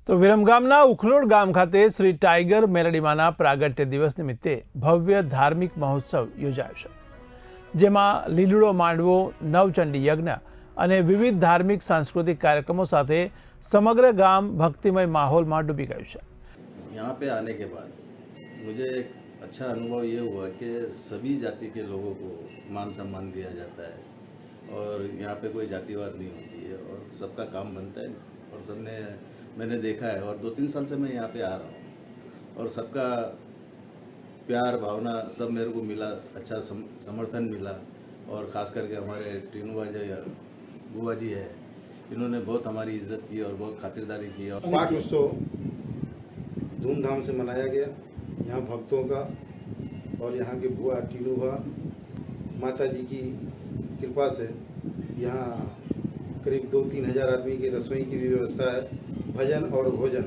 તો વિરમગામના ઉખલોડ ગામ ખાતે શ્રી ટાઈગર મેલડીમાના પ્રાગટ્ય દિવસ નિમિત્તે ભવ્ય ધાર્મિક મહોત્સવ યોજાયો છે, જેમાં લીલડો માંડવો, નવચંડી યજ્ઞ અને વિવિધ ધાર્મિક सांस्कृतिक कार्यक्रमों સાથે समग्र गाम भक्तिमय माहौल में डूबी गયું છે। यहाँ पे आने के बाद मुझे एक अच्छा अनुभव ये हुआ कि सभी जाति के लोगों को मान सम्मान दिया जाता है और यहाँ पे कोई जातिवाद नहीं होती है और सबका काम बनता है और सबने मैंने देखा है और 2-3 साल से मैं यहाँ पे आ रहा हूँ और सबका प्यार भावना सब मेरे को मिला, अच्छा समर्थन मिला और ख़ास करके हमारे टीनू बुआ जी है, इन्होंने बहुत हमारी इज्जत की और बहुत खातिरदारी की। और पाठ उत्सव धूमधाम से मनाया गया। यहाँ भक्तों का और यहाँ के बुआ टीनू बुआ माता जी की कृपा से यहाँ करीब 2-3 हज़ार आदमी की रसोई की भी व्यवस्था है। भजन और भोजन